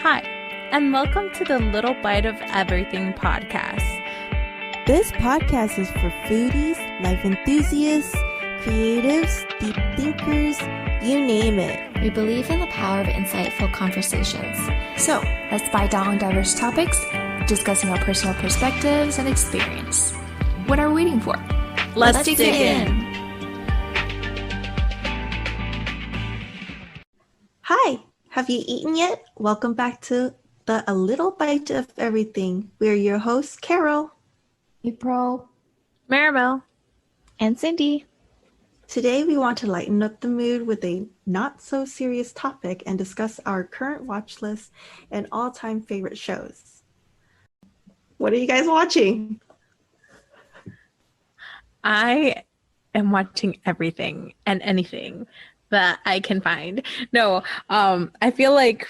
Hi, and welcome to the Little Bite of Everything podcast. This podcast is for foodies, life enthusiasts, creatives, deep thinkers, you name it. We believe in the power of insightful conversations. So, let's bite down on diverse topics, discussing our personal perspectives and experience. What are we waiting for? Let's dig in. Hi, have you eaten yet? Welcome back to A Little Bite of Everything. We're your hosts, Carol, April, Maribel, and Cindy. Today we want to lighten up the mood with a not-so-serious topic and discuss our current watch list and all-time favorite shows. What are you guys watching? I am watching everything and anything that I can find. No, I feel like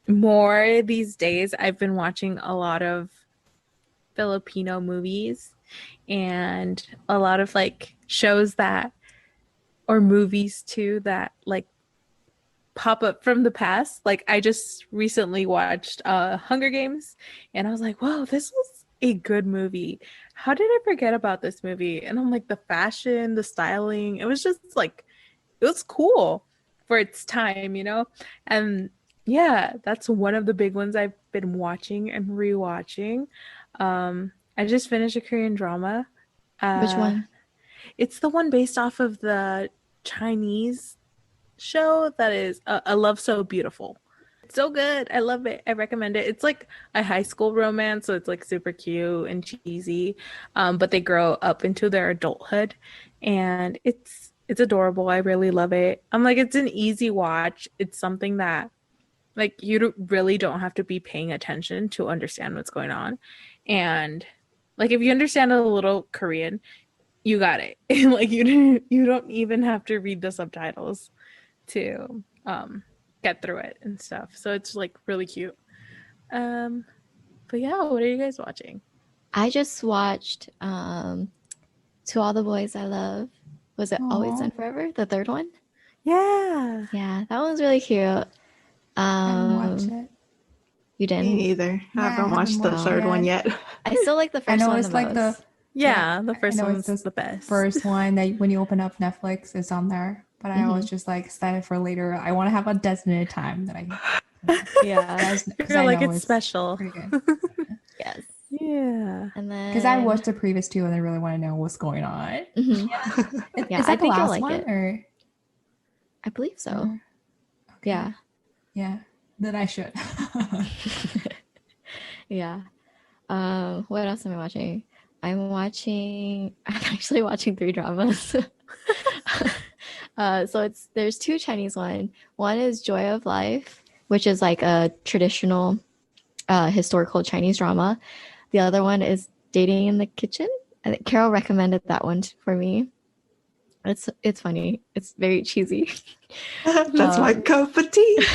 more these days I've been watching a lot of Filipino movies and a lot of like shows that or movies too that like pop up from the past. Like I just recently watched Hunger Games and I was like, whoa, this was a good movie. How did I forget about this movie? And I'm like, the fashion, the styling, it was just like, it was cool for its time, you know? And yeah, that's one of the big ones I've been watching and rewatching. I just finished a Korean drama. Which one? It's the one based off of the Chinese show that is A Love So Beautiful. It's so good. I love it. I recommend it. It's like a high school romance, so it's like super cute and cheesy. But they grow up into their adulthood, and it's adorable. I really love it. I'm like, it's an easy watch. It's something that like you really don't have to be paying attention to understand what's going on. And like if you understand a little Korean, you got it. Like you don't even have to read the subtitles to get through it and stuff. So it's like really cute. But yeah, what are you guys watching? I just watched To All the Boys I Love. Was it Always and Forever? The third one? Yeah. Yeah, that one's really cute. I haven't watched it. You didn't? Me neither. I haven't watched the third one yet. I still like the first one the most. The first one's the best. First one that when you open up Netflix is on there. But I always just like set it for later. I want to have a designated time that I yeah. You're like it's special. Pretty good. Yes. Yeah. And then because I watched the previous two and I really want to know what's going on. Mm-hmm. Yeah. Is that I think you'll like one, it. Or? I believe so. Okay. Yeah. Yeah. Then I should. Yeah. What else am I watching? I'm actually watching 3 dramas. So there's 2 Chinese one. One is Joy of Life, which is like a traditional historical Chinese drama. The other one is Dating in the Kitchen. I think Carol recommended that one for me. It's funny. It's very cheesy. That's my cup of tea.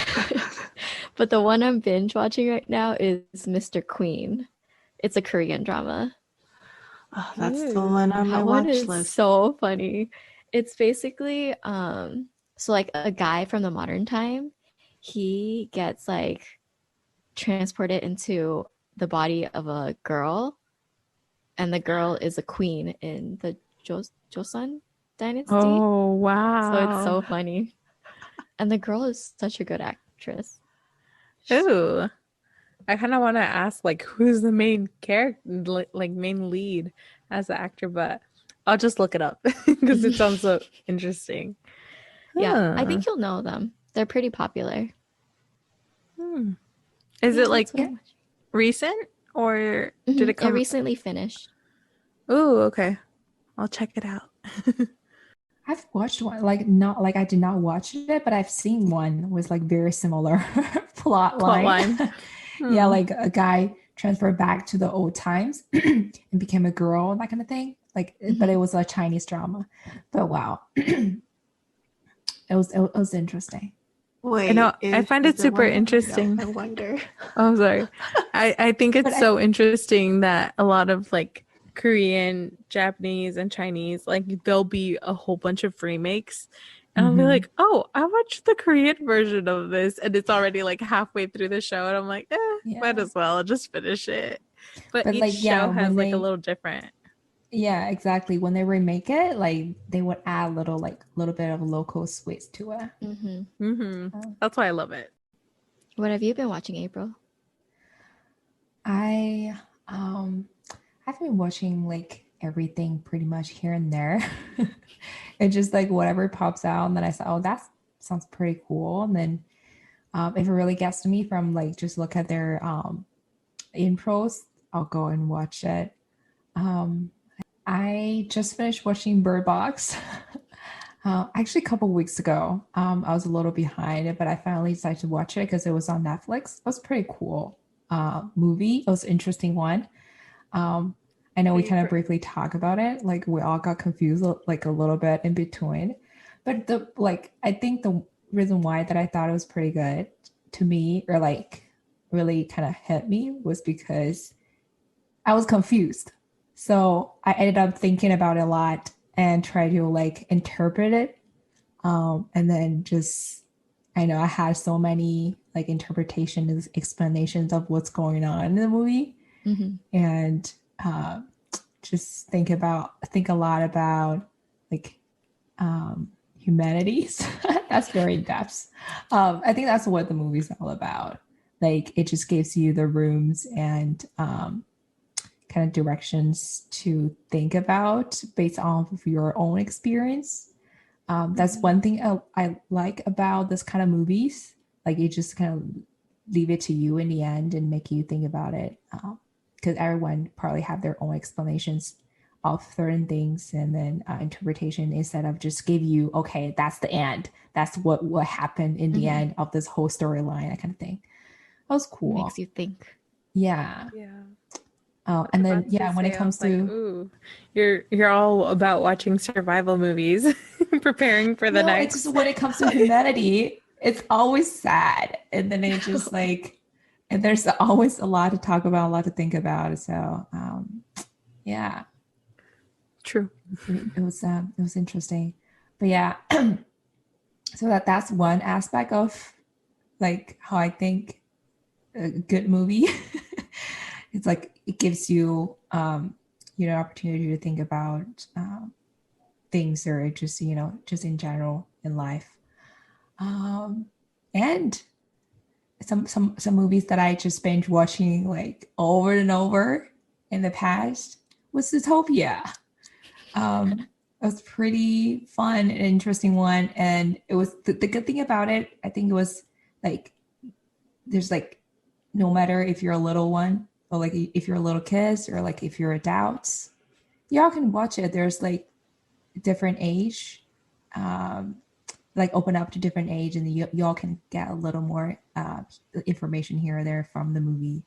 But the one I'm binge watching right now is Mr. Queen. It's a Korean drama. Oh, that's the one on my watch list. So funny. It's basically so like a guy from the modern time, he gets like transported into the body of a girl, and the girl is a queen in the Joseon dynasty. Oh wow. So it's so funny. And the girl is such a good actress. Ooh. I kind of want to ask like who's the main character, like main lead as the actor, but I'll just look it up because it sounds so interesting. Yeah, I think you'll know them. They're pretty popular. Is it like recent or did it come? It recently finished. Oh, okay. I'll check it out. I've watched one, like not like I did not watch it, but I've seen one with like very similar plot line. Yeah, like a guy transferred back to the old times and became a girl and that kind of thing. Like, but it was a Chinese drama. But wow, it was interesting. Wait, I know. I find it super interesting. I wonder. Oh, sorry. I think it's so interesting that a lot of like Korean, Japanese, and Chinese, like there'll be a whole bunch of remakes And I'll be Mm-hmm. like, oh, I watched the Korean version of this, and it's already like halfway through the show, and I'm like, might Yeah. as well just finish it. But But each like, yeah, show has when like a they, little different. yeah, exactly. When they remake it, like they would add little bit of local twist to it. Mm-hmm. Uh, That's why I love it. What have you been watching, April? I I've been watching like everything pretty much here and there. It's just like whatever pops out, and then I said, "Oh, that sounds pretty cool." And then if it really gets to me from like just look at their intros, I'll go and watch it. Um, I just finished watching Bird Box. Actually, a couple weeks ago. I was a little behind it, but I finally decided to watch it because it was on Netflix. It was a pretty cool movie. It was an interesting one. Um, I know we kind of Favorite. briefly talk about it. Like we all got confused like a little bit in between. But the like I think the reason why that I thought it was pretty good to me or like really kind of hit me was because I was confused. So I ended up thinking about it a lot and try to like interpret it. And then just I know I had so many like interpretations, explanations of what's going on in the movie Mm-hmm. and uh, just think a lot about like humanities. That's very in depth. I think that's what the movie's all about. Like it just gives you the rooms and kind of directions to think about based off of your own experience. That's one thing I like about this kind of movies. Like it just kind of leave it to you in the end and make you think about it. Because everyone probably have their own explanations of certain things and then interpretation instead of just give you, okay, that's the end. That's what happened in the Mm-hmm. end of this whole storyline, that kind of thing. That was Makes cool. you think. Yeah. Yeah. I was And then about to yeah, when it say, I comes was like, to ooh, you're all about watching survival movies, preparing for the no, it's just next. when it comes to humanity, it's always sad. And then it just like, and there's always a lot to talk about, a lot to think about. So, yeah, True. it was interesting. But yeah, so that's one aspect of like how I think a good movie. It's like it gives you, opportunity to think about things or just just in general in life. Um, and some movies that I just binge watching like over and over in the past was Zootopia. It was pretty fun and interesting one, and it was the good thing about it. I think it was like there's like no matter if you're a little one or like if you're a little kids or like if you're adults, y'all can watch it. There's like different age. Um, like open up to different age and y'all can get a little more information here or there from the movie.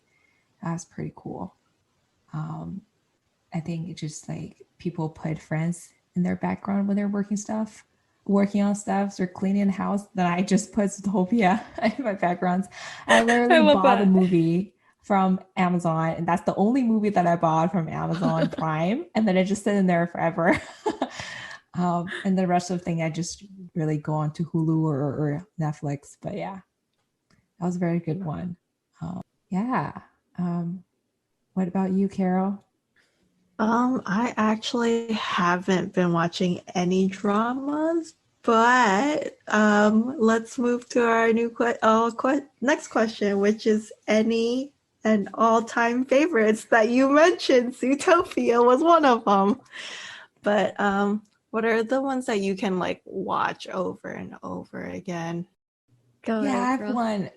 That's pretty cool. um I think it just like people put friends in their background when they're working on stuff or cleaning the house, that I just put Zootopia in my backgrounds. I I literally love bought the that. movie from Amazon, and that's the only movie that I bought from Amazon Prime, and then it just sitting there forever. And the rest of the thing I just really go on to Hulu or Netflix. But yeah, that was a very good one. Yeah. Um, what about you, Carol? I actually haven't been watching any dramas, but let's move to our next question, which is any and all-time favorites that you mentioned. Zootopia was one of them. But what are the ones that you can like watch over and over again? Go, Yeah, I have April. one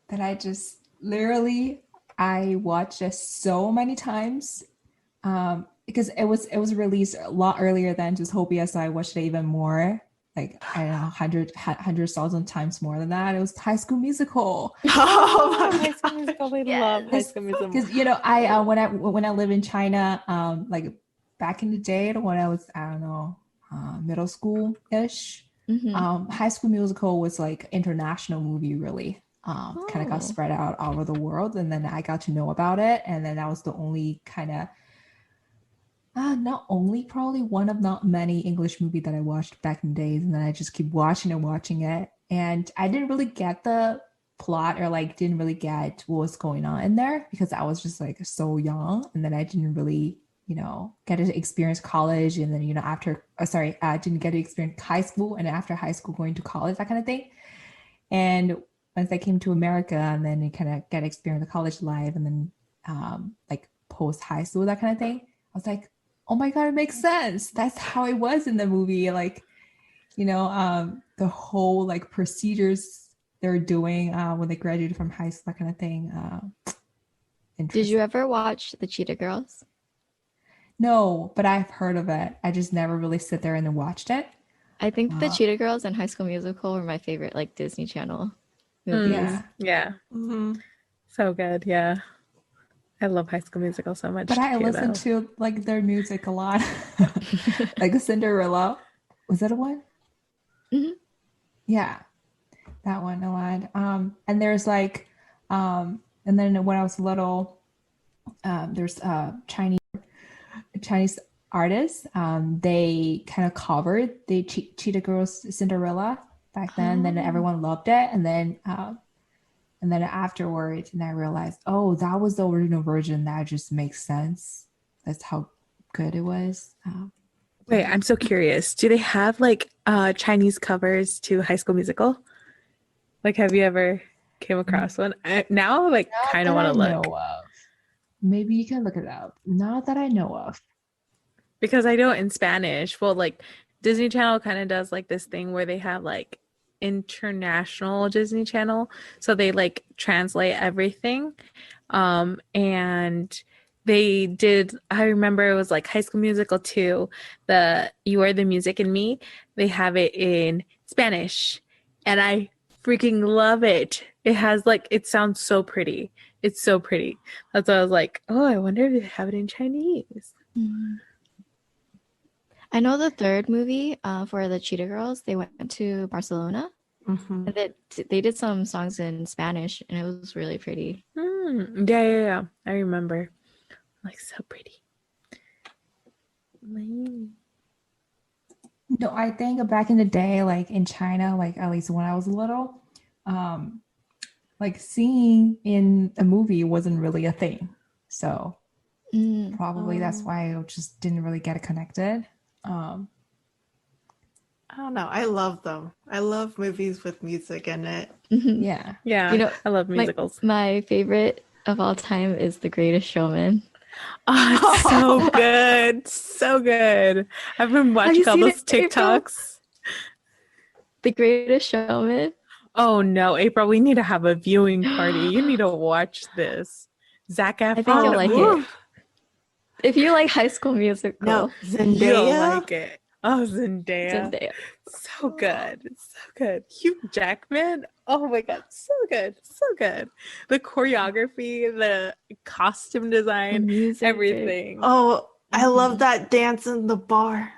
that I just literally I watched just so many times. Because it was released a lot earlier than Zootopia, so I watched it even more. Like I don't know, hundred thousand times more than that. It was High School Musical. Oh Oh, High my School god. Musical. I love High Yes. School Musical. Because I when I lived in China, like back in the day when I was I don't know middle school ish, Mm-hmm. High School Musical was like international movie really. Kind of got Oh. spread out all over the world, and then I got to know about it, and then that was the only kind of Not only probably one of not many English movie that I watched back in the days, and then I just keep watching and watching it. And I didn't really get the plot or like didn't really get what was going on in there because I was just like so young, and then I didn't really, get to experience college, and then after, sorry, I didn't get to experience high school, and after high school going to college, that kind of thing. And once I came to America, and then you kind of get experience the college life, and then like post high school, that kind of thing. I was like, oh my god, it makes sense. That's how it was in the movie. Like, the whole like procedures they're doing when they graduated from high school, that kind of thing. Did you Interesting. ever watch the Cheetah Girls? No, but I've heard of it. I just never really sit there and watched it. I think the Uh, Cheetah Girls and High School Musical were my favorite like Disney Channel movies. yeah, Yeah, Hmm. so good. Yeah, I love High School Musical so but much I too, listen though. to like their music a lot, like Cinderella. Was that a one? Mhm. Yeah, that one a lot. And there's like, and then when I was little, there's Chinese artists. They kind of covered the Cheetah Girls Cinderella back then. Then Oh, everyone loved it, and then afterwards, and I realized, oh, that was the original version. That just makes sense. That's how good it was. Wait, I'm so curious. Do they have like Chinese covers to High School Musical? Like, have you ever came across one? Now, like, Not kind of that want I to look know of. Maybe you can look it up. Not that I know of. because I know in Spanish, well, like Disney Channel kind of does like this thing where they have like international Disney Channel, so they like translate everything. And they did, I remember it was like High School Musical 2, the You Are the Music in Me. They have it in Spanish, and I freaking love it. It has like, it sounds so pretty. It's so pretty. That's why I was like, oh, I wonder if they have it in Chinese. Mhm. I know the third movie for the Cheetah Girls, they went to Barcelona hmm. and they did some songs in Spanish and it was really pretty. Yeah, yeah, yeah. I remember. Like, so pretty. No, I think back in the day, like in China, like at least when I was little, um, like singing in a movie wasn't really a thing. So Mm. probably that's Oh, why I just didn't really get connected. Um, I don't know. I love them. I love movies with music in it. Mhm. yeah. You Yeah, know, I love my musicals. my favorite of all time is The Greatest Showman. Oh, it's so good. So good. I've been Have you watching all seen those it, April? TikToks. The Greatest Showman? Oh no, April, we need to have a viewing party. You need to watch this. Zac I think you'll Efron, like Oh, it. oof, If you like High School no, Musical, you'll Zendaya. like it. Oh, Zendaya. Zendaya. So good. So good. Hugh Jackman. Oh my God. So good. So good. The choreography, the costume The design, music. everything. Oh, I love Mhm. that dance in the bar.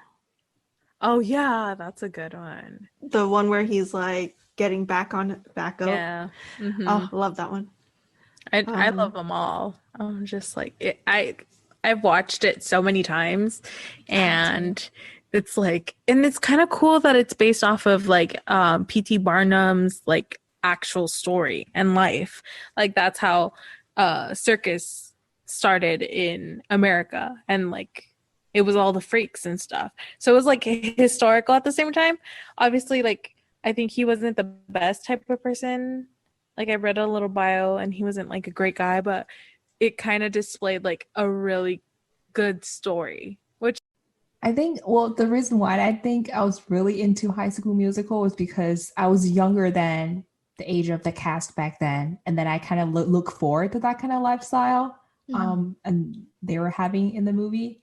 Oh yeah, that's a good one. The one where he's like getting back up. Yeah. Oh, Hmm. love that one. I love Um, them all. I'm just like I've watched it so many times, yeah, me too. and it's like, and it's kind of cool that it's based off of like P.T. Barnum's like actual story and life. Like that's how circus started in America, and like it was all the freaks and stuff. So it was like historical at the same time. Obviously, like I think he wasn't the best type of person. Like I read a little bio and he wasn't like a great guy, but it kind of displayed like a really good story, which I think, well, the reason why I think I was really into High School Musical was because I was younger than the age of the cast back then. And then I kind of look forward to that kind of lifestyle Mhm. and they were having in the movie.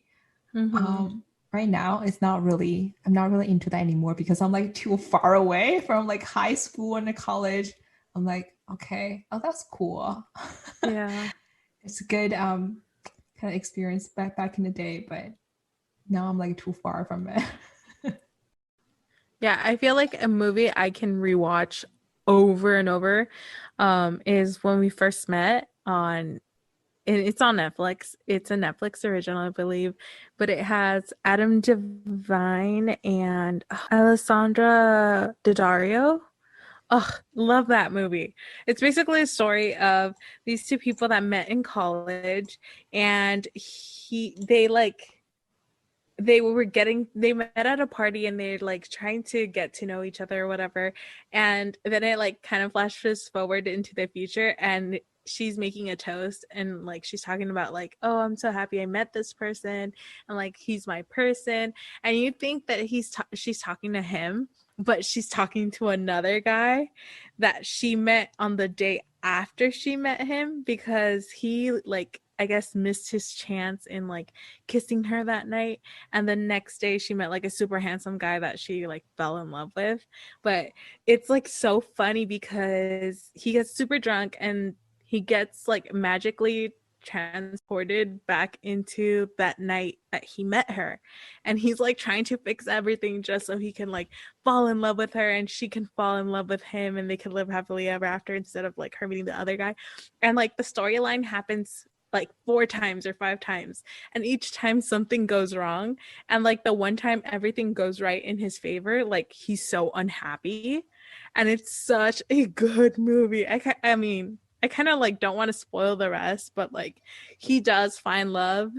mm-hmm. Right now, I'm not really into that anymore because I'm like too far away from like high school and college. I'm like, okay, oh, that's cool. Yeah. It's a good kind of experience back in the day, but now I'm like too far from it. Yeah, I feel like a movie I can rewatch over and over is When We First Met on it's on Netflix. It's a Netflix original, I believe, but it has Adam Devine and Alessandra Daddario. Oh, love that movie. It's basically a story of these two people that met in college, and they met at a party, and they're like trying to get to know each other or whatever. And then it like kind of flashes forward into the future, and she's making a toast, and like she's talking about like, oh, I'm so happy I met this person, and like he's my person. And you think that she's talking to him, but she's talking to another guy that she met on the day after she met him, because he like I guess missed his chance in like kissing her that night. And the next day she met like a super handsome guy that she like fell in love with. But it's like so funny because he gets super drunk, and he gets like magically transported back into that night that he met her, and he's like trying to fix everything just so he can like fall in love with her, and she can fall in love with him, and they can live happily ever after, instead of like her meeting the other guy. And like the storyline happens like 4 times or 5 times, and each time something goes wrong. And like the one time everything goes right in his favor, like he's so unhappy. And it's such a good movie. I mean, I kind of like don't want to spoil the rest, but like he does find love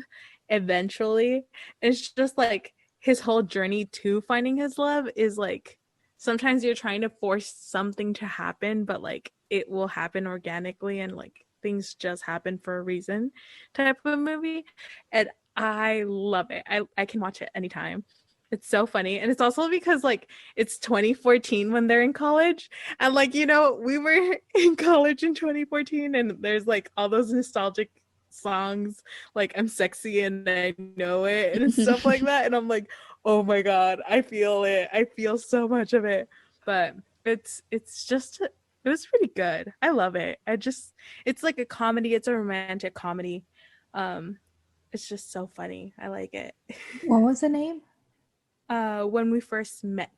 eventually. It's just like his whole journey to finding his love is like sometimes you're trying to force something to happen, but like it will happen organically, and like things just happen for a reason type of movie. And I love it. I can watch it anytime. It's so funny. And it's also because like it's 2014 when they're in college. And like, you know, we were in college in 2014, and there's like all those nostalgic songs like I'm Sexy and I Know It and stuff like that. And I'm like, oh my God, I feel it. I feel so much of it. But it's just it was pretty good. I love it. It's like a comedy, it's a romantic comedy. It's just so funny. I like it. What was the name? When We First Met.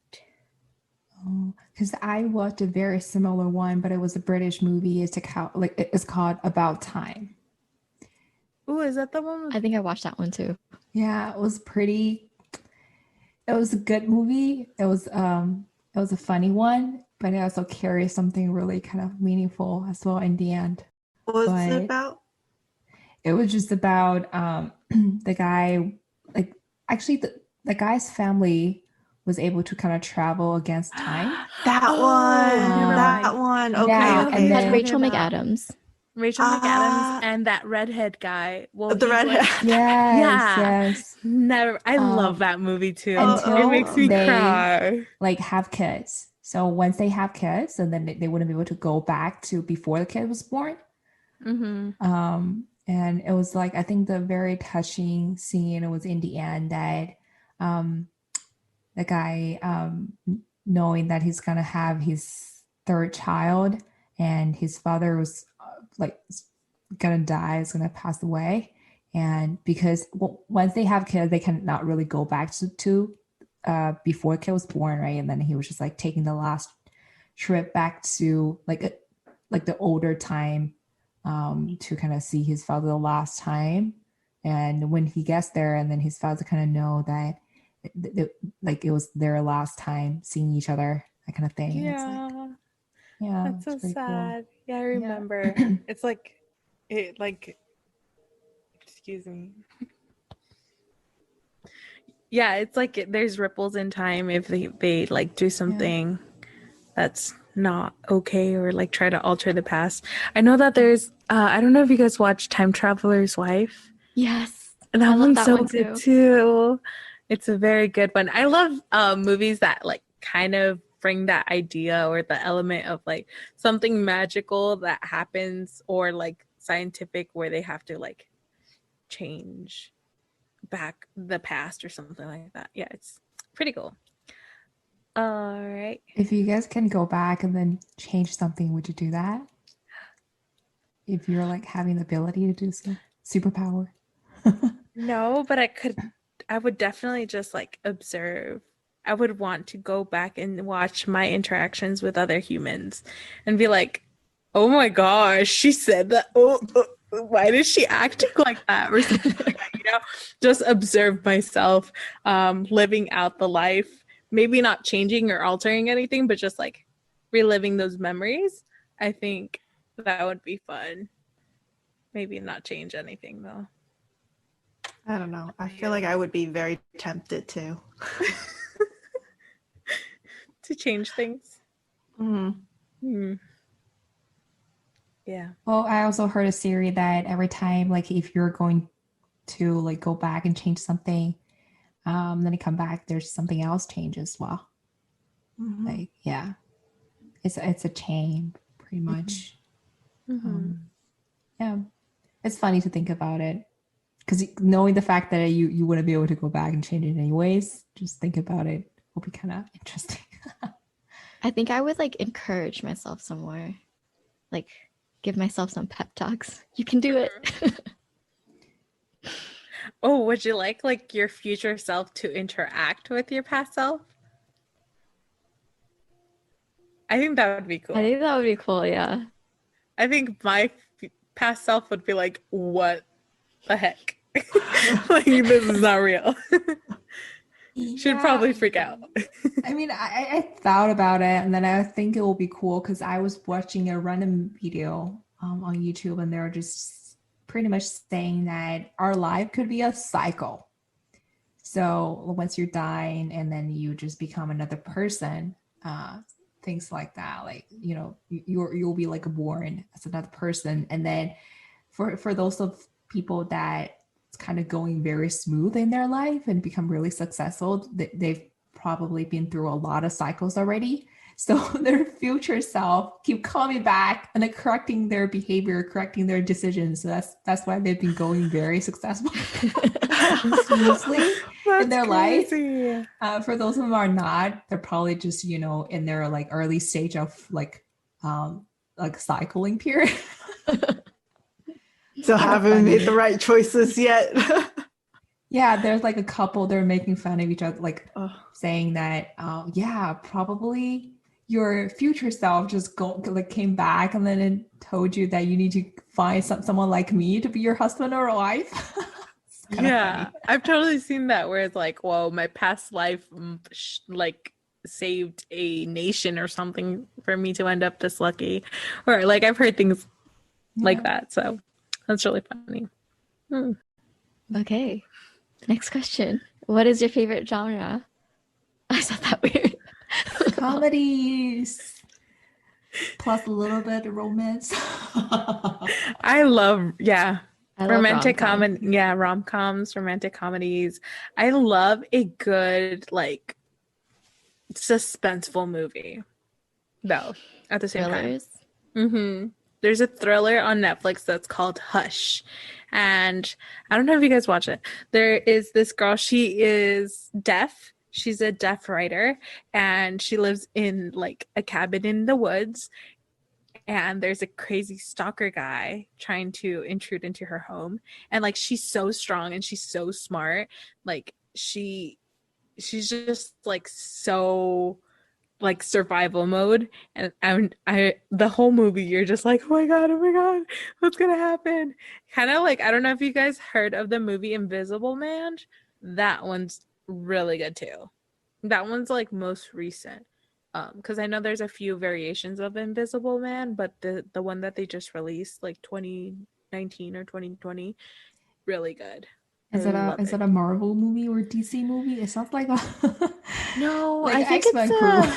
Oh, because I watched a very similar one, but it was a British movie. It's called About Time. Oh, is that the one? I think I watched that one too. Yeah, it was pretty. It was a good movie. It was a funny one, but it also carries something really kind of meaningful as well in the end. What was But it about? it was just about the guy, like actually the guy's family was able to kind of travel against time. That one. Never That mind. one. Okay, Yeah, okay. and It had then- Rachel Talking about- McAdams. Rachel Ah. McAdams and that redhead guy. Well, The he's redhead. like, Yes, yeah. yes. Never. I love that movie too. Until It makes me they cry. like have kids. So once they have kids, and then they wouldn't be able to go back to before the kid was born. Mm-hmm. And it was like I think the very touching scene. It was in the end that the guy knowing that he's gonna have his third child, and his father was like gonna die, is gonna pass away, and because once they have kids, they cannot really go back to before kid was born, right? And then he was just like taking the last trip back to like the older time to kind of see his father the last time. And when he gets there, and then his father kind of know that like it was their last time seeing each other, that kind of thing. Yeah. It's like, yeah, That's so it's pretty sad. Yeah, I remember. It's like it like excuse me. Yeah, it's like there's ripples in time if they like do something that's not okay, or like try to alter the past. I know that there's I don't know if you guys watch Time Traveler's Wife. Yes. And I that love one's that so one good too. It's a very good one. I love movies that like kind of bring that idea or the element of like something magical that happens, or like scientific where they have to like change back the past or something like that. Yeah, it's pretty cool. All right. If you guys can go back and then change something, would you do that? If you're like having the ability to do so, superpower. No, but I would definitely just like observe. I would want to go back and watch my interactions with other humans and be like, oh my gosh, she said that. Oh, why is she acting like that or something like that, just observe myself living out the life, maybe not changing or altering anything, but just like reliving those memories. I think that would be fun. Maybe not change anything though. I don't know. I feel like I would be very tempted to. To change things. Yeah. Well, I also heard a theory that every time, like, if you're going to like go back and change something, then you come back, there's something else change as well. Like, yeah, it's a chain, pretty much. Yeah, it's funny to think about it, because knowing the fact that you wouldn't be able to go back and change it anyways, just think about it will be kind of interesting. I think I would like encourage myself some more, like give myself some pep talks. You can do it. Oh, would you like your future self to interact with your past self? I think that would be cool. I think that would be cool, yeah. I think my past self would be like, what the heck? Like, this is not real. Should probably freak out. I mean, I thought about it, and then I think it will be cool because I was watching a random video on YouTube, and they're just pretty much saying that our life could be a cycle. So once you're dying, and then you just become another person, things like that. Like, you'll be like born as another person, and then for those of people that it's kind of going very smooth in their life and become really successful, they've probably been through a lot of cycles already. So their future self keep coming back and like correcting their behavior, correcting their decisions. So that's why they've been going very successful smoothly in their life. For those of them who are not, they're probably just, in their like early stage of like cycling period. So haven't made the right choices yet. Yeah, there's like a couple, they're making fun of each other, like saying that, probably your future self just came back and then it told you that you need to find someone like me to be your husband or wife. Yeah, I've totally seen that where it's like, whoa, my past life like saved a nation or something for me to end up this lucky. Or like I've heard things like that. So that's really funny. Okay. Next question. What is your favorite genre? I said that weird. Comedies. Plus a little bit of romance. I love romantic rom-com. comedy. Yeah, rom-coms, romantic comedies. I love a good like suspenseful movie though at the same Thrillers. time. There's a thriller on Netflix that's called Hush, and I don't know if you guys watch it. There is this girl, she is deaf. She's a deaf writer, and she lives in like a cabin in the woods, and there's a crazy stalker guy trying to intrude into her home, and like she's so strong and she's so smart, like she's just like so like survival mode, and I the whole movie you're just like, oh my god, what's gonna happen? Kind of like, I don't know if you guys heard of the movie Invisible Man. That one's really good too. That one's like most recent, because I know there's a few variations of Invisible Man, but the one that they just released like 2019 or 2020, really good. Is it a Marvel movie or DC movie? It sounds like a no, like I think X-Men crew.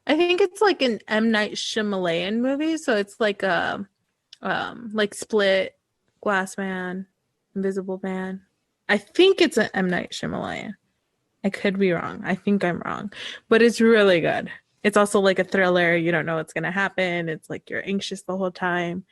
I think it's like an M. Night Shyamalan movie, so it's like like Split, Glass Man, Invisible Man. I think it's an M. Night Shyamalan. I could be wrong. I think I'm wrong, but it's really good. It's also like a thriller. You don't know what's gonna happen. It's like you're anxious the whole time.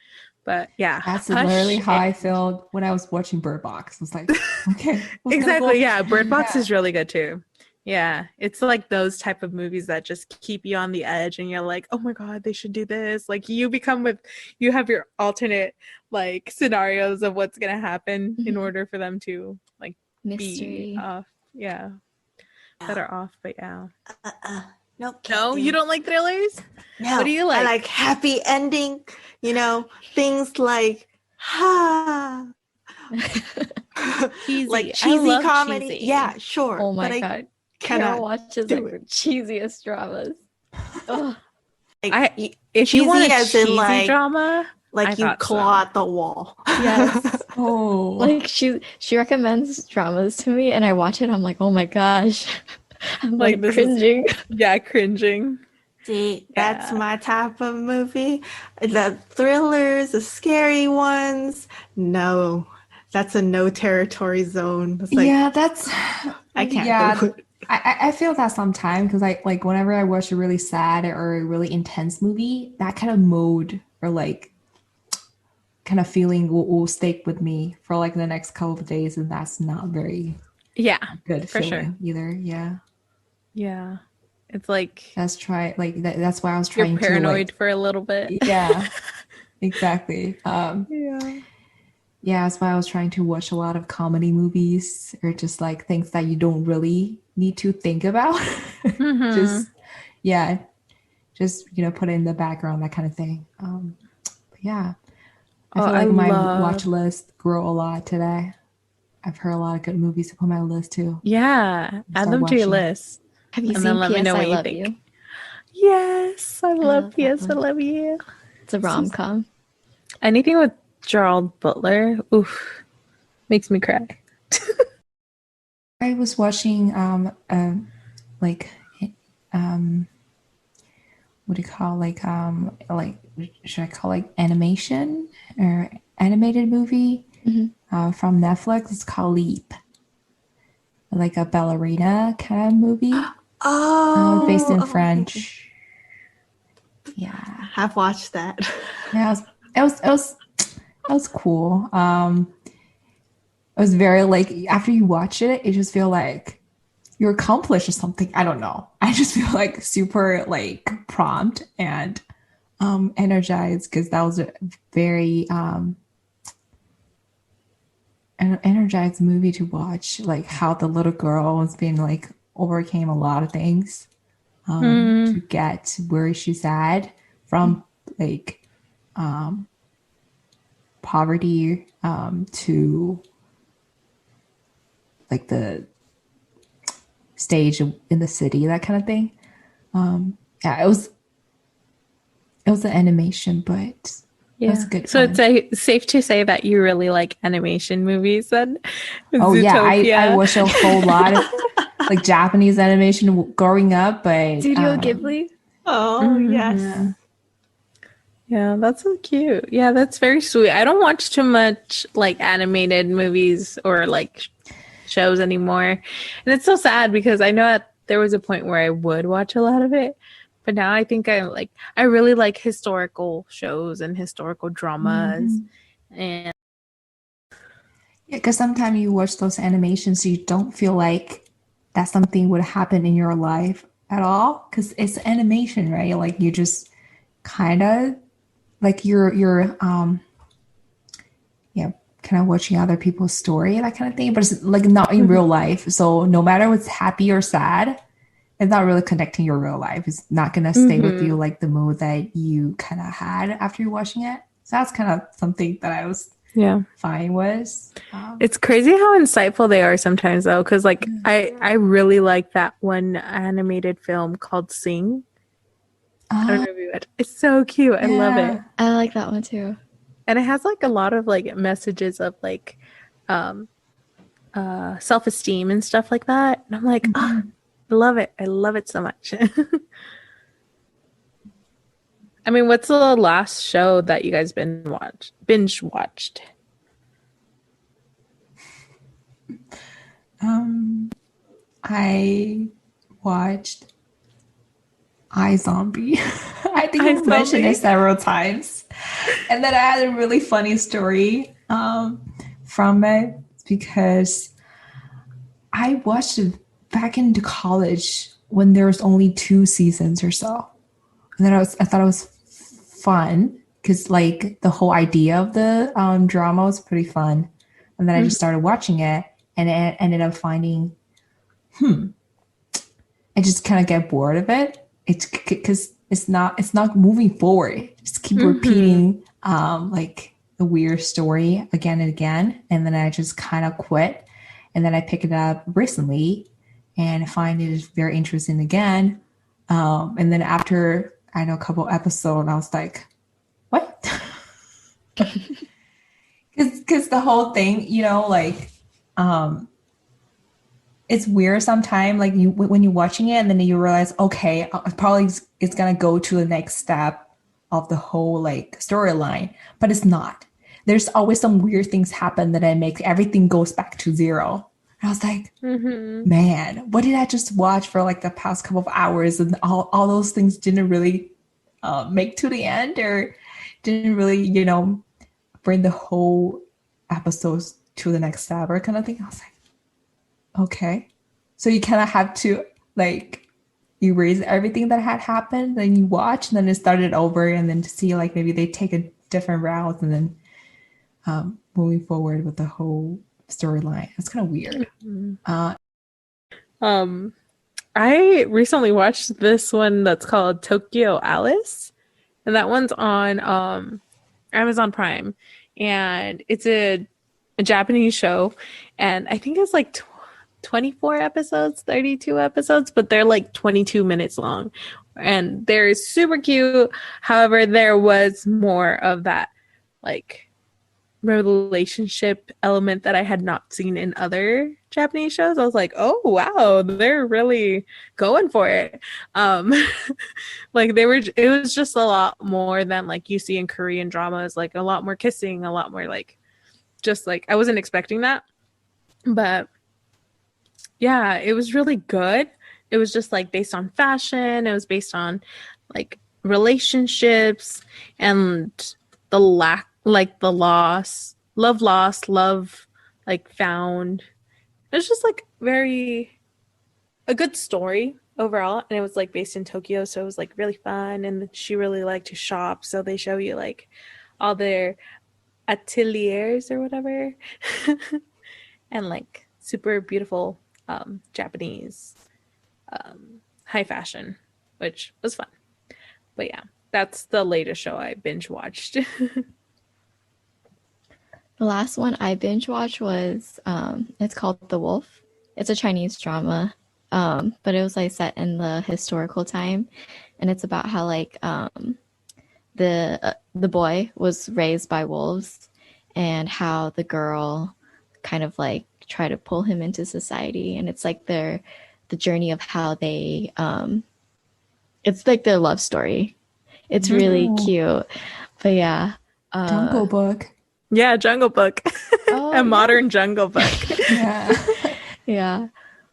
But yeah, that's literally how I felt when I was watching Bird Box. It's like, okay, exactly. Yeah, Bird Box is really good too. Yeah, it's like those type of movies that just keep you on the edge, and you're like, oh my god, they should do this. Like you have your alternate like scenarios of what's gonna happen in order for them to like Mystery. be off. Yeah, better off. But yeah. Nope. No, you don't like thrillers? No. What do you like? I like happy ending, things like Cheesy. Like I cheesy love comedy. cheesy. Yeah, sure. Oh my but I god. cannot Carol watches do like the it. cheesiest dramas. Ugh. Like, If you want cheesy a as in cheesy drama, I like you got claw some. at the wall. Yes. Oh, Like she recommends dramas to me and I watch it, I'm like, oh my gosh. I'm like This cringing. is cringing. See, that's Yeah. my type of movie. The thrillers, the scary ones. No, that's a no territory zone. It's like, yeah, that's I can't yeah. do it. I feel that sometimes because I like whenever I watch a really sad or a really intense movie, that kind of mode or like kind of feeling will stick with me for like the next couple of days, and that's not very Yeah, good for feeling sure. either. Yeah, Yeah. It's like that's why I was you're trying to paranoid like for a little bit. yeah, exactly. Yeah. Yeah, that's why I was trying to watch a lot of comedy movies or just like things that you don't really need to think about. Mm-hmm. Just yeah, just put it in the background, that kind of thing. But yeah, I Oh, feel I like my love. watch list grew a lot today. I've heard a lot of good movies to put on my list too. Yeah, add Start them to your watching. list Have you and then seen let me P.S. know I what you Love think. You? Yes, I I love love that P.S. I one. love you. It's a rom-com. Anything with Gerald Butler, oof, makes me cry. I was watching like um what do you call like should I call like animation or animated movie Mhm. from Netflix. It's called Leap, like a ballerina kind of movie, based in Okay. French. Yeah, Have watched that. yeah, it was cool. It was very like after you watch it, you just feel like you're accomplished or something. I don't know. I just feel like super like prompt and energized because that was a very an energized movie to watch. Like how the little girl has been like overcame a lot of things to get where she's at from like poverty to like the stage in the city, that kind of thing. Yeah, it was an animation, but it was Yeah. a good So it's one. safe to say that you really like animation movies then? Oh yeah, I Zootopia. watched a whole lot of like Japanese animation growing up, but Studio Ghibli? Oh, Mhm. yes. Yeah, that's so cute. Yeah, that's very sweet. I don't watch too much like animated movies or like shows anymore. And it's so sad because I know that there was a point where I would watch a lot of it, but now I think I really like historical shows and historical dramas. mhm. And Yeah, because sometimes you watch those animations, you don't feel like that something would happen in your life at all, because it's animation, right? Like you just kind of like you're yeah, kind of watching other people's story, that kind of thing, but it's like not in real life. So no matter what's happy or sad, it's not really connecting your real life. It's not gonna stay with you Mhm. like the mood that you kind of had after you're watching it. So that's kind of something that I was Yeah. fine with. It's crazy how insightful they are sometimes though, because like I really like that one animated film called Sing. I don't Uh, know if you watch. It's so cute. I love it. yeah. I like that one too. And it has like a lot of like messages of like um self-esteem and stuff like that. And I'm like, oh, Mhm. I love it. I love it so much. I mean, what's the last show that you guys binge watched? Um, I watched iZombie. I think I we mentioned it Zombie. several times. And then I had a really funny story from it because I watched it back into college when there was only 2 seasons or so. And then I thought it was fun because like the whole idea of the drama was pretty fun. And then I just started watching it and it ended up finding, I just kind of get bored of it. It's because it's not moving forward. Just keep Mm-hmm. repeating like a weird story again and again, and then I just kind of quit. And then I picked it up recently and I find it very interesting again. And then after I know a couple episodes, I was like, what? Because the whole thing, you know, like it's weird sometimes, like you when you're watching it and then you realize, okay, probably it's gonna go to the next step of the whole like storyline, but it's not. There's always some weird things happen that make everything goes back to zero. And I was like, man, what did I just watch for like the past couple of hours? And all those things didn't really make to the end, or didn't really, you know, bring the whole episodes to the next step or kind of thing. I was like, okay. So you kind of have to like erase everything that had happened, then you watch, and then it started over, and then to see like maybe they take a different route, and then moving forward with the whole storyline. It's kind of weird. I recently watched this one that's called Tokyo Alice, and that one's on Amazon Prime, and it's a Japanese show, and I think it's like 24 episodes, 32 episodes, but they're like 22 minutes long, and they're super cute. However, there was more of that like relationship element that I had not seen in other Japanese shows. I was like, oh wow, they're really going for it. Like it was just a lot more than like you see in Korean dramas, like a lot more kissing, a lot more like just like I wasn't expecting that. But yeah, it was really good. It was just like based on fashion, it was based on like relationships and the lack, like the loss, love like found. It's just like a good story overall, and it was like based in Tokyo, so it was like really fun, and she really liked to shop, so they show you like all their ateliers or whatever and like super beautiful Japanese high fashion, which was fun. But yeah, that's the latest show I binge watched. The last one I binge watched was it's called The Wolf. It's a Chinese drama, but it was like set in the historical time, and it's about how like the boy was raised by wolves, and how the girl kind of like try to pull him into society, and it's like the journey of how they it's like their love story. It's really cute, but yeah. Jungle Book. Yeah, Jungle Book. Oh, modern Jungle Book. Yeah. Yeah.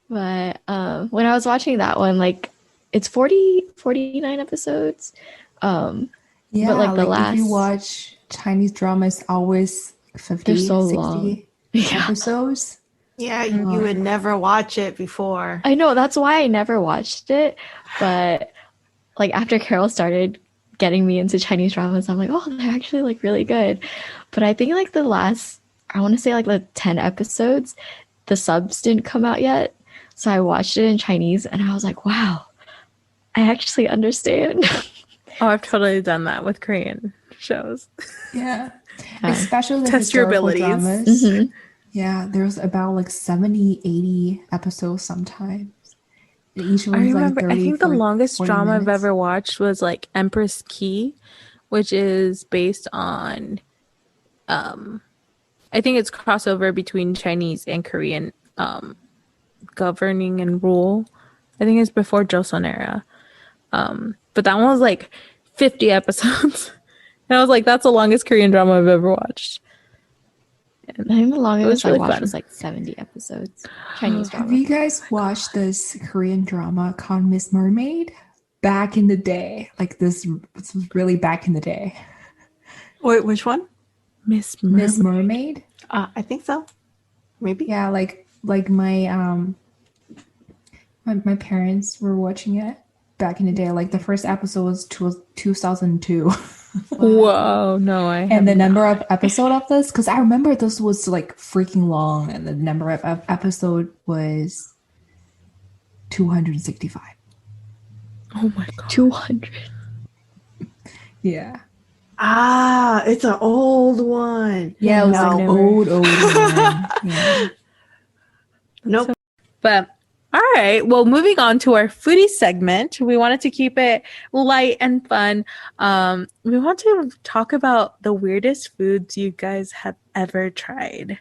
But when I was watching that one, like it's 49 episodes. Yeah, but like the if you watch Chinese drama, it's always 50, they're so 60 long. Yeah. episodes. Yeah, you would never watch it before. I know, that's why I never watched it. But like after Carol started getting me into Chinese dramas, I'm like, oh, they're actually like really good. But I think like the last, I want to say like the 10 episodes, the subs didn't come out yet. So I watched it in Chinese and I was like, wow, I actually understand. Oh, I've totally done that with Korean shows. Yeah. Especially the Test your historical abilities. dramas. Yeah, there's about like 70, 80 episodes sometimes. Each I one's remember, like 30, I think the 40, longest 40 drama I've minutes. ever watched was like Empress Key, which is based on, I think it's crossover between Chinese and Korean governing and rule. I think it's before Joseon era. But that one was like 50 episodes. And I was like, that's the longest Korean drama I've ever watched. I think the longest really I watched fun. was like 70 episodes. Chinese drama. Have you guys watched this Korean drama called Miss Mermaid? Back in the day. Like this was really back in the day. Wait, which one? Miss Mermaid? I think so. Maybe. Yeah, like my my parents were watching it back in the day. Like the first episode was 2002. Whoa, no, and the number of episode of this, because I remember this was like freaking long, and the number of episode was 265. Oh my god. 200. Yeah. Ah, it's an old one. Yeah, it was No. like old one. Yeah. Nope. But all right. Well, moving on to our foodie segment, we wanted to keep it light and fun. We want to talk about the weirdest foods you guys have ever tried.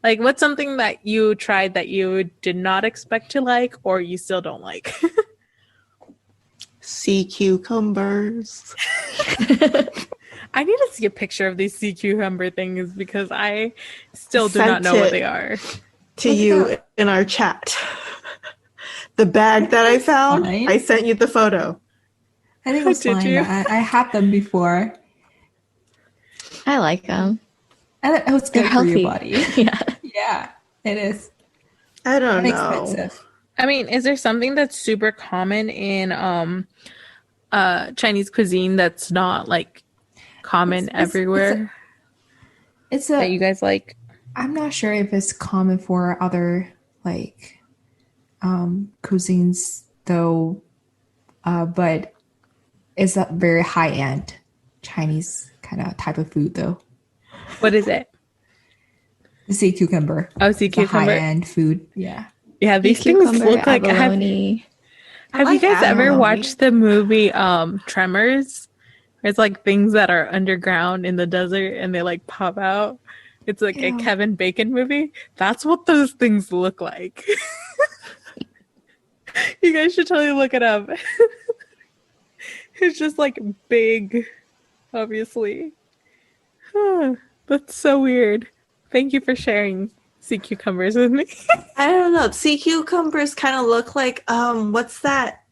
Like, what's something that you tried that you did not expect to like, or you still don't like? Sea cucumbers. I need to see a picture of these sea cucumber things because I still do not Sent know what it they are. to Look at you that. in our chat. The bag that I found, Fine. I sent you the photo. I think it was Did fine. you? I had them before. I like them. And it was They're good for your healthy. body. Yeah. Yeah, it is. I don't And know. expensive. I mean, is there something that's super common in Chinese cuisine that's not like common everywhere It's that you a guys like? I'm not sure if it's common for other like cuisines though, but it's a very high end Chinese kind of type of food though. What is it? The sea cucumber. Oh, sea It's a high cucumber. end food. Yeah. Yeah, Sea these things cucumber, look like abalone. have you like guys ever abalone. watched the movie Tremors? It's like things that are underground in the desert and they like pop out. It's like a Yeah. Kevin Bacon movie. That's what those things look like. You guys should totally look it up. It's just like big, obviously. Huh, that's so weird. Thank you for sharing sea cucumbers with me. I don't know. Sea cucumbers kind of look like what's that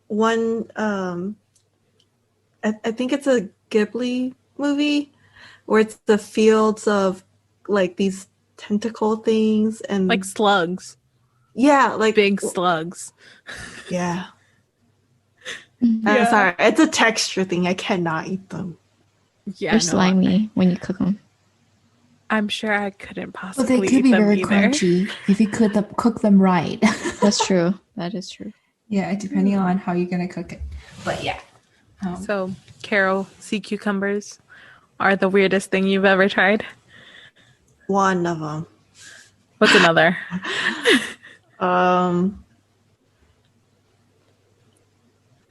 one I think it's a Ghibli movie where it's the fields of like these tentacle things and Like slugs, yeah, like big slugs. yeah. Mhm. I'm Yeah. sorry. It's a texture thing. I cannot eat them. Yeah, They're no, slimy when you cook them. I'm sure I couldn't But they possibly could eat be them very either. crunchy if you cook them right. That's true. That is true. Yeah, depending on how you're gonna cook it. But yeah. So, Carol, sea cucumbers are the weirdest thing you've ever tried. One of them. What's another?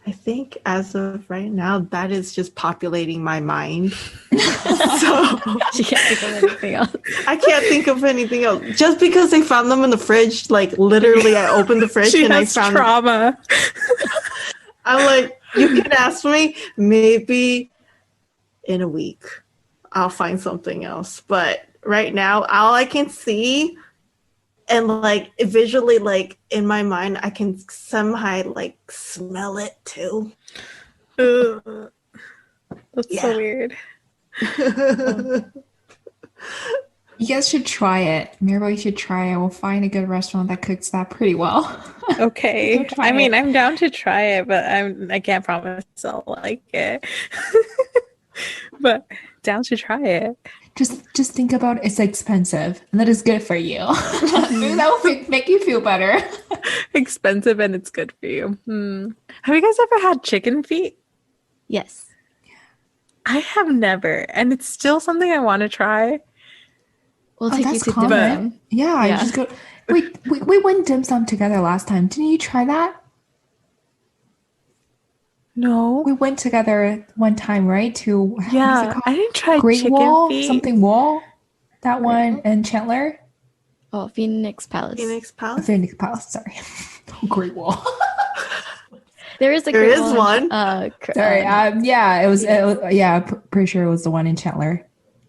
I think as of right now, that is just populating my mind. So She can't think of anything else. I can't think of anything else. Just because I found them in the fridge, like literally, I opened the fridge She and I has found. trauma. I'm like, you can ask me. Maybe in a week, I'll find something else. But right now, all I can see. And like visually, like in my mind, I can somehow like smell it too. Ugh. That's Yeah. so weird. You guys should try it. Mirabel, you should try it. We'll find a good restaurant that cooks that pretty well. Okay. Go try I mean, it. I'm down to try it, but I can't promise I'll like it. But down to try it. Just think about it's expensive and that is good for you. Maybe that will make you feel better. Expensive and it's good for you. Have you guys ever had chicken feet? Yes. I have never, and it's still something I want to try. We'll Oh, take you that's to dim common. sum. Yeah, you Yeah. just go. Wait, we went dim sum together last time. Didn't you try that? No. We went together one time, right? To what is it Yeah, called? I didn't try Great chicken Wall, feet. something Wall. That one Wall? in Chandler. Oh, Phoenix Palace. Phoenix Palace. Phoenix Palace. Sorry, Great Wall. There is a There great is one. one. Sorry. Yeah, it was. Phoenix. Yeah, pretty sure it was the one in Chandler.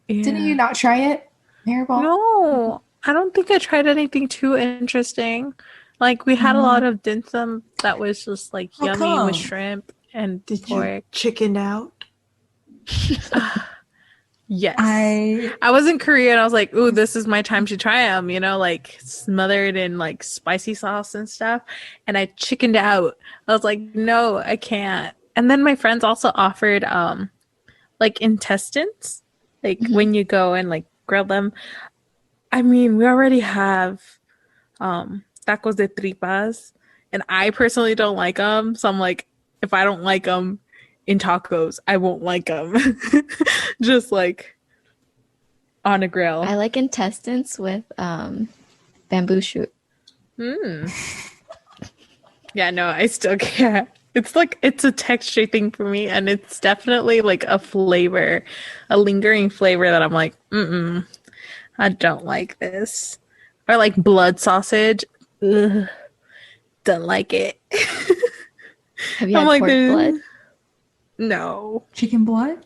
Didn't you Yeah. not try it, Maribel? No, I don't think I tried anything too interesting. Like we had a lot of dim sum that was just like How yummy with come? shrimp and Did pork. you chicken out? Yes. I I was in Korea and I was like, ooh, this is my time to try them, like smothered in like spicy sauce and stuff. And I chickened out. I was like, no, I can't. And then my friends also offered like intestines, like when you go and like grill them. I mean, we already have tacos de tripas, and I personally don't like them. So I'm like, if I don't like them, in tacos, I won't like them. Just like on a grill. I like intestines with bamboo shoot. Yeah, no, I still can't. It's like it's a texture thing for me, and it's definitely like a flavor, a lingering flavor that I'm like, I don't like this. Or like blood sausage. Ugh, don't like it. Have you I'm had like, pork blood? no, Chicken blood?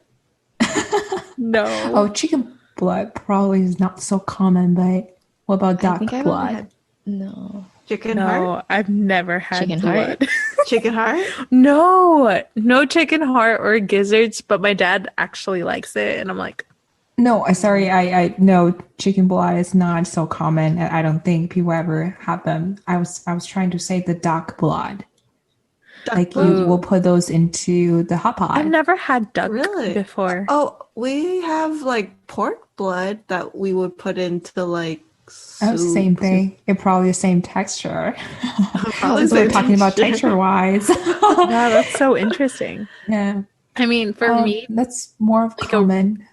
no. Oh, chicken blood probably is not so common, but what about I think duck I've only blood? had no Chicken heart? No, I've never had chicken heart. blood. Chicken heart? No, no chicken heart or gizzards, but my dad actually likes it, and I'm like, No, sorry, I no, chicken blood is not so common. I don't think people ever have them. I was trying to say the duck blood. Duck Like blood? you will put those into the hot I've pot. never had duck Really? before. Oh, we have like pork blood that we would put into like Oh, soup. same thing. It probably the same texture. Probably Since we're same talking about texture. texture wise. Wow, that's so interesting. Yeah. I mean, for me, That's more of like common.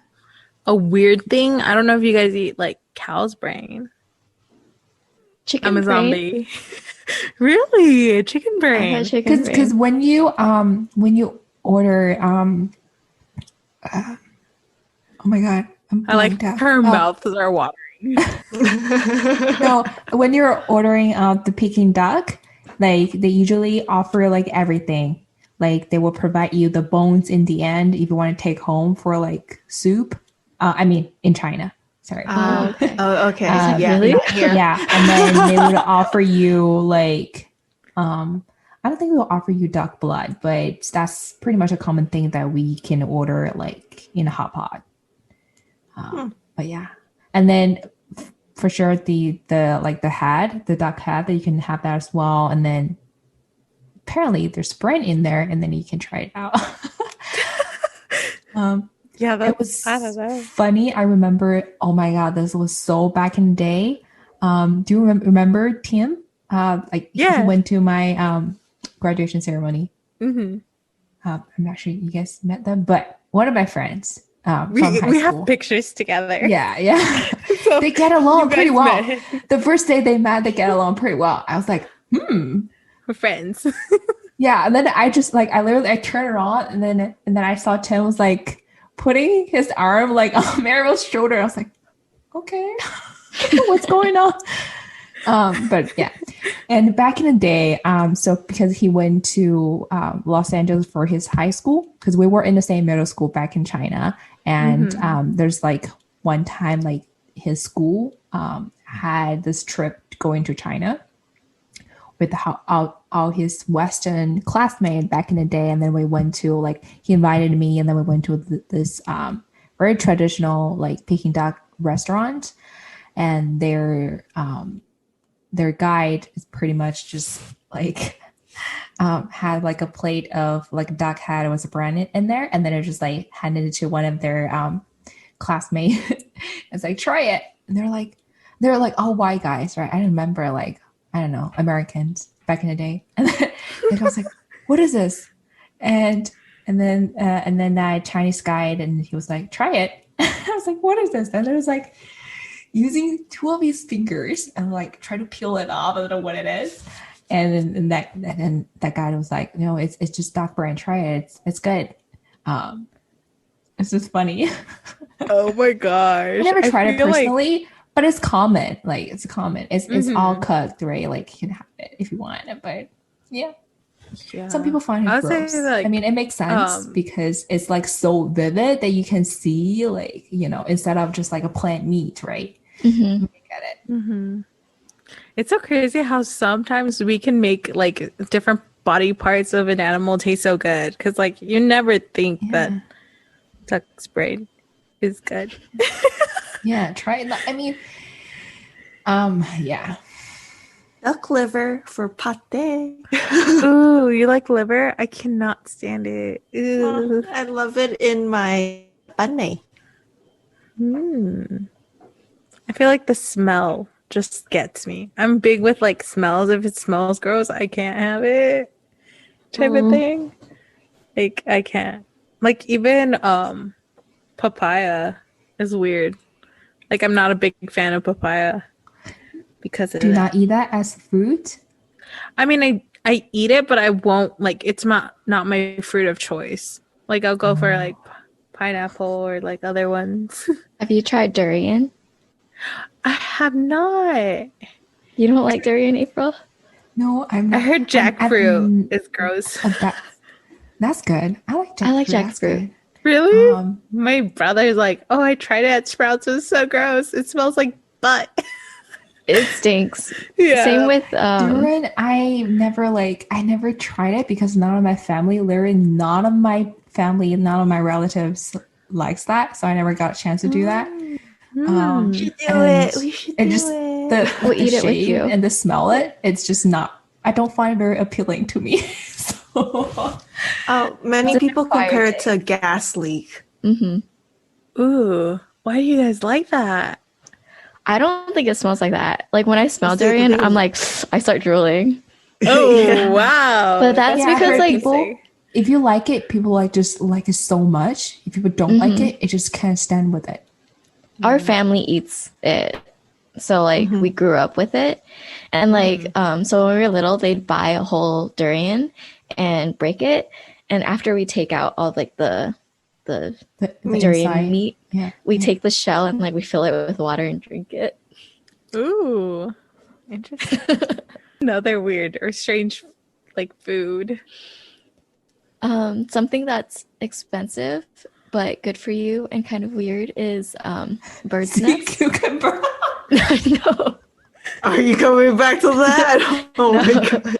a weird thing. I don't know if you guys eat like cow's brain. Chicken I'm a brain. zombie. Really? Chicken I've brain. had chicken Because brain. when you order oh my god, I'm I like blanked out. her mouths are watering. No, when you're ordering the Peking duck, like they usually offer like everything. Like they will provide you the bones in the end if you want to take home for like soup. I mean, in China. Sorry. Oh, okay. Oh, okay. I said, Yeah, really? not here. Yeah, and then they would offer you like I don't think they'll offer you duck blood, but that's pretty much a common thing that we can order like in a hot pot. But yeah, and then for sure the like the duck head that you can have that as well, and then apparently there's brain in there, and then you can try it out. Yeah, It that's I don't was know. funny. I remember, oh my God, this was so back in the day. Do you remember Tim? Like he Yeah. went to my graduation ceremony. Mm-hmm. I'm not sure you guys met them, but one of my friends from We high we school. have pictures together. Yeah. So They get you along guys pretty well. met. The first day they met, they get along pretty well. I was like, We're friends. yeah. And then I just like I turned it on, and then I saw Tim was like putting his arm like on Maribel's shoulder. I was like, okay, what's going on? But yeah, and back in the day, so because he went to Los Angeles for his high school, because we were in the same middle school back in China, and there's like one time like his school had this trip going to China with all his Western classmates back in the day, and then we went to like he invited me, and then we went to this very traditional like Peking duck restaurant, and their guide is pretty much just like had like a plate of like duck head was branded in there, and then it just like handed it to one of their classmates. It's like try it, and they're like all white guys, right? I remember like I don't know Americans back in the day, and I was like, what is this? And then that Chinese guide, and he was like, try it. I was like, what is this? And it was like using two of his fingers and like try to peel it off. I don't know what it is. And then that guy was like, no, it's just duck brain. Try it. It's good. It's just funny. Oh my gosh. I never tried it feel like- personally, but it's common. Like it's common. It's all cooked, right? Like you can have it if you want it, but yeah. Yeah. Some people find I it would say, gross. like, I mean, it makes sense because it's like so vivid that you can see, like, you know, instead of just like a plant meat, right? Mm-hmm. You get it. It's so crazy how sometimes we can make like different body parts of an animal taste so good, because like you never think that duck's brain is good. Yeah, try it. I mean, yeah. Duck liver for pate. Ooh, you like liver? I cannot stand it. Ooh. I love it in my banh. I feel like the smell just gets me. I'm big with like smells. If it smells gross, I can't have it. Type of thing. Like I can't. Like even papaya is weird. Like I'm not a big fan of papaya because of Do that. not eat that as fruit. I mean, I eat it, but I won't like. It's not my fruit of choice. Like I'll go for like pineapple or like other ones. Have you tried durian? I have not. You don't like durian, April? No, I'm I not. heard jackfruit is gross. That's good. I like jackfruit. I like That's jackfruit. good. Really? My brother's like, oh, I tried it at Sprouts. It was so gross. It smells like butt. It stinks. Yeah. Same with durian. I never tried it because none of my family, literally none of my family, none of my relatives likes that. So I never got a chance to do that. We should do it. We should do it. We'll the eat it with shape you. and the smell it's just not. I don't find it very appealing to me. So Many people compare it to a gas leak. Mm-hmm. Ooh, why do you guys like that? I don't think it smells like that. Like when I smell See, the durian, thing I'm is- like, I start drooling. Oh, Yeah. wow. But that's Yeah, I because heard like people, if you like it, people like just like it so much. If people don't like it, it just can't stand with it. our family eats it. So like we grew up with it. And like so when we were little, they'd buy a whole durian and break it. And after we take out all like the The durian inside. meat, Yeah. we take the shell and like we fill it with water and drink it. Ooh, interesting. Another weird or strange like food. Something that's expensive but good for you and kind of weird is bird's nest. Cucumber. No. Are you coming back to that? Oh my god.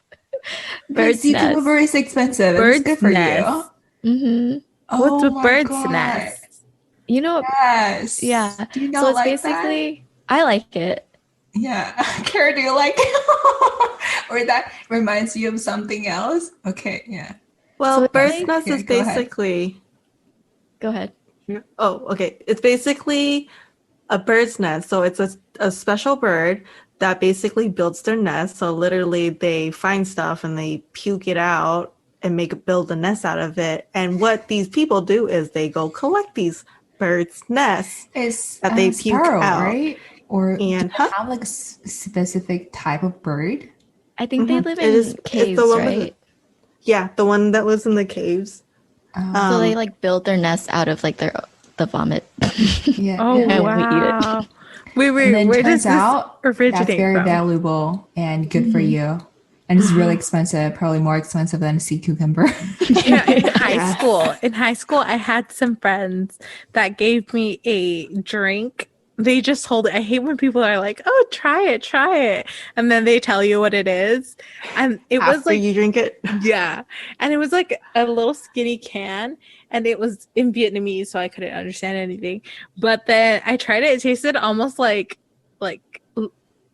Bird's nest. Cucumber is expensive. Bird's It's good for nest. you. Mm-hmm. What's Oh with my bird's God. nest? You know, Yes. yeah. Do you not So it's like basically, I like it. that? Yeah. Kara, do you like it? Or that reminds you of something else? Okay, yeah. Well, So it's bird's like- nest Okay, is go ahead. basically. Go ahead. Oh, okay. It's basically a bird's nest. So it's a special bird that basically builds their nest. So literally they find stuff and they puke it out and build a nest out of it. And what these people do is they go collect these birds' nests It's that they a puke sparrow, out. right? Or And do you have like a specific type of bird? I think they live It in is- it's the caves, one with right? Yeah, the one that lives in the caves. So they like build their nest out of like the vomit. Yeah. Oh, yeah. And we eat it. wow. Wait, And then where turns does out this that's originate very from? valuable and good for you. And it's really expensive, probably more expensive than a sea cucumber. Yeah, in high Yeah. school. In high school, I had some friends that gave me a drink. They just told it. I hate when people are like, "Oh, try it," and then they tell you what it is, and it was After like, you drink it. yeah, and it was like a little skinny can, and it was in Vietnamese, so I couldn't understand anything. But then I tried it. It tasted almost like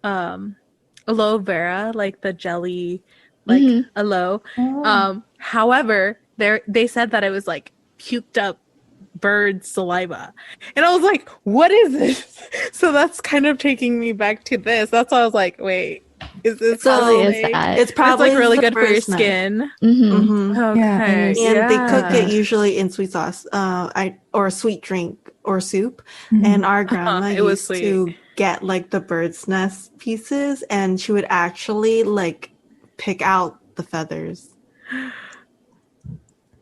aloe vera, like the jelly, like aloe. However, they said that it was like puked up bird saliva, and I was like, "What is this?" So that's kind of taking me back to this. That's why I was like, "Wait, is this Probably is something?" that. It's probably It's like really the good for your bird's nest. skin. Mm-hmm. Okay, Yeah, it is. And they cook yeah. it usually in sweet sauce, or a sweet drink or soup. And our grandma it was used sweet. to get like the bird's nest pieces, and she would actually like pick out the feathers.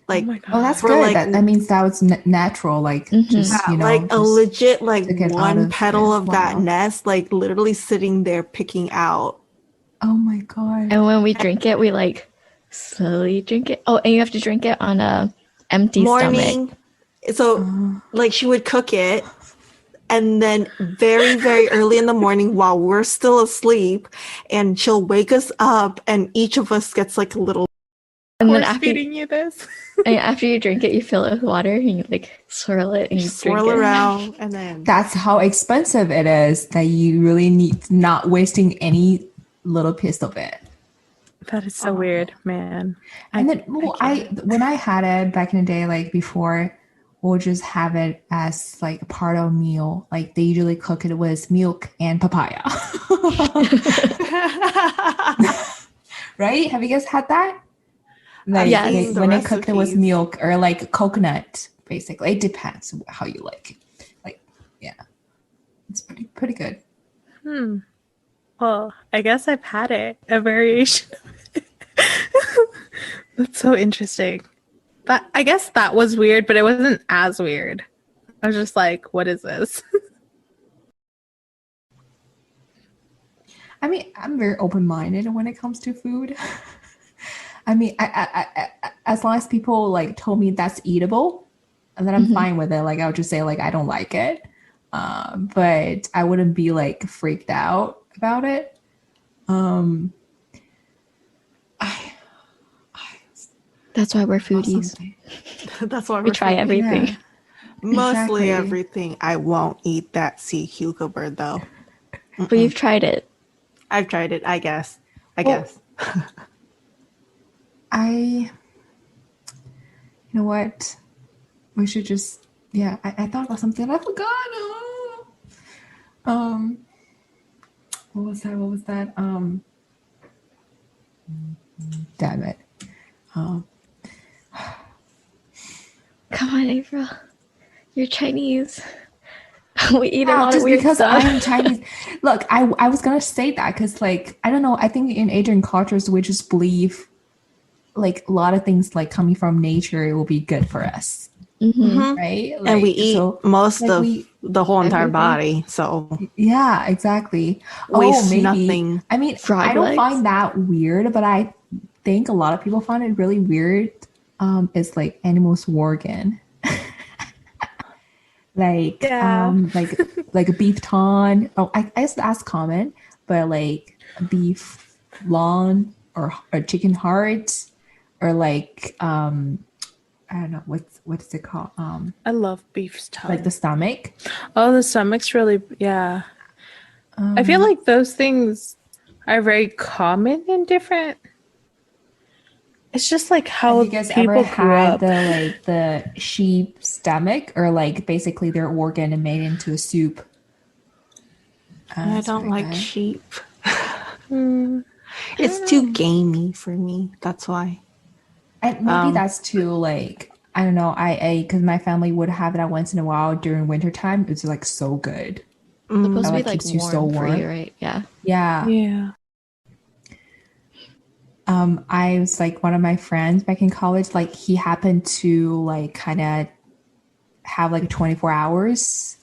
Like, Oh my god. Oh, that's For, good. like, That means that was natural. Like, just, you know, like a just legit like took it out one of petal it. of that Wow. nest, like literally sitting there picking out. Oh my God. And when we drink it, we like slowly drink it. Oh, and you have to drink it on a empty stomach. Morning. So like she would cook it, and then very, very early in the morning while we're still asleep, and she'll wake us up, and each of us gets like a little. And then Force after, feeding you this. and after you drink it, you fill it with water and you like swirl it and you Swirl drink it. around, and then That's how expensive it is that you really need not wasting any little piece of it. That is so weird, man. And then when I had it back in the day, like before, we'll just have it as like a part of a meal. Like they usually cook it with milk and papaya. Right? Have you guys had that? Like Yes. seen the when they cooked it with recipes. milk or like coconut, basically. It depends how you like it. Like, yeah, it's pretty good. Hmm. Well, I guess I've had it, a variation. That's so interesting. That I guess that was weird, but it wasn't as weird. I was just like, what is this? I mean, I'm very open-minded when it comes to food. I mean, as long as people like told me that's eatable, and then I'm Mhm. fine with it. Like I'll just say like I don't like it, but I wouldn't be like freaked out about it. Um, I, That's why we're saw foodies. something. That's why We we're try foodies. everything. Yeah, Mostly exactly. everything. I won't eat that sea cucumber though. But you've tried it. I've tried it, I guess. I Well, guess. you know what? We should just, yeah, I thought about something and I forgot. Oh. Um, what was that? What was that? Damn it. Um, Come on, April. You're Chinese. We eat a yeah, lot of just weird because stuff. I'm Chinese. Look, I was gonna say that because like I don't know. I think in Asian cultures we just believe like a lot of things like coming from nature will be good for us, Mm-hmm. Hmm. right? And we Like eat so, most like of we the whole entire Everything. body, so yeah, exactly. Oh, waste maybe. nothing. I mean, I Frog don't legs. find that weird, but I think a lot of people find it really weird. Is like animals' organ. Yeah. Like a beef ton. Oh, I guess that's common, but like a beef lawn or chicken heart or like I don't know what's it called I love beef's like the tongue. stomach. Oh, the stomach's really, yeah. I feel Um, like those things are very common and different. It's just like have how you guys ever people grew had up. the sheep stomach or like basically their organ and made into a soup? I It's don't really like good. sheep. Hmm, I It's don't too know. gamey for me. That's why. And maybe Um, that's too like I don't know. I because my family would have that once in a while during wintertime. It's like so good. Supposed That to be like like keeps you so warm for you, warm. right? Yeah. Yeah. Yeah. I was like one of my friends back in college, like he happened to like kind of have like 24 hours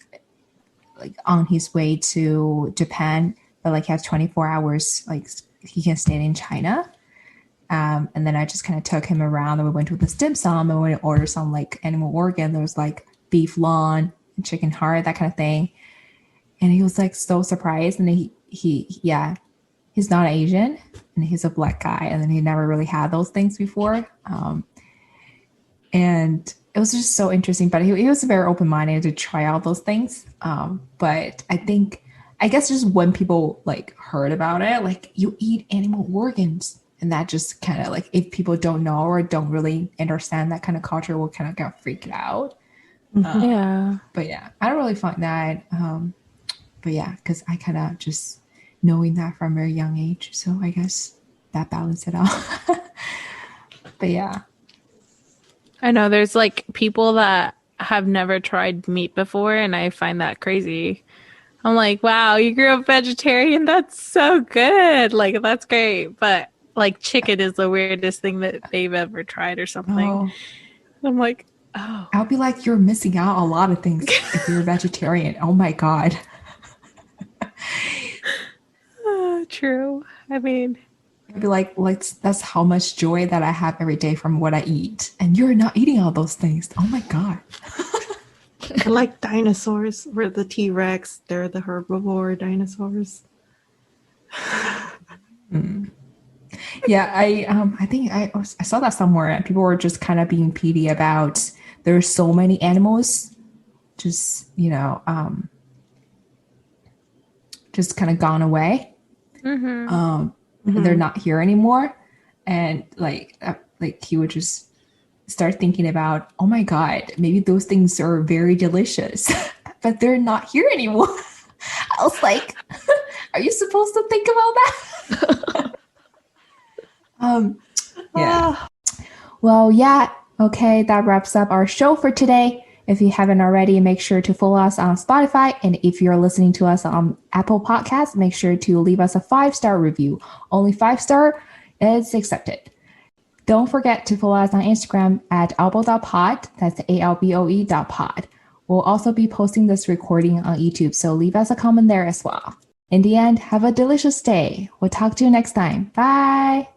like on his way to Japan, but like he has 24 hours like he can stay in China. And then I just kind of took him around and we went to the dim sum and we ordered some like animal organ. There was like beef lawn, chicken heart, that kind of thing. And he was like so surprised. And yeah, he's not Asian and he's a black guy. And then he never really had those things before. And it was just so interesting. But he was very open minded to try out those things. But I guess just when people like heard about it, like you eat animal organs, and that just kind of like if people don't know or don't really understand that kind of culture, will kind of get freaked out. Yeah. But yeah, I don't really find that. But yeah, because I kind of just knowing that from a very young age, so I guess that balanced it out. But yeah, I know there's like people that have never tried meat before, and I find that crazy. I'm like, wow, you grew up vegetarian. That's so good. Like, that's great. But like, chicken is the weirdest thing that they've ever tried or something. oh, I'm like, oh, I'll be like, you're missing out a lot of things if you're a vegetarian. Oh my god. true. I mean, I'd be like that's how much joy that I have every day from what I eat, and you're not eating all those things. Oh my god. I like dinosaurs. We're the T-Rex. They're the herbivore dinosaurs. Yeah, I think I saw that somewhere, and people were just kind of being petty about there's so many animals, just just kind of gone away. mm-hmm. They're not here anymore, and like he would just start thinking about, oh my god, maybe those things are very delicious, but they're not here anymore. I was like, are you supposed to think about that? Yeah. Ah, Well, yeah. Okay, that wraps up our show for today. If you haven't already, make sure to follow us on Spotify. And if you're listening to us on Apple Podcasts, make sure to leave us a 5-star review. Only 5-star is accepted. Don't forget to follow us on Instagram at albo.pod. That's ALBOE.pod. We'll also be posting this recording on YouTube, so leave us a comment there as well. In the end, have a delicious day. We'll talk to you next time. Bye.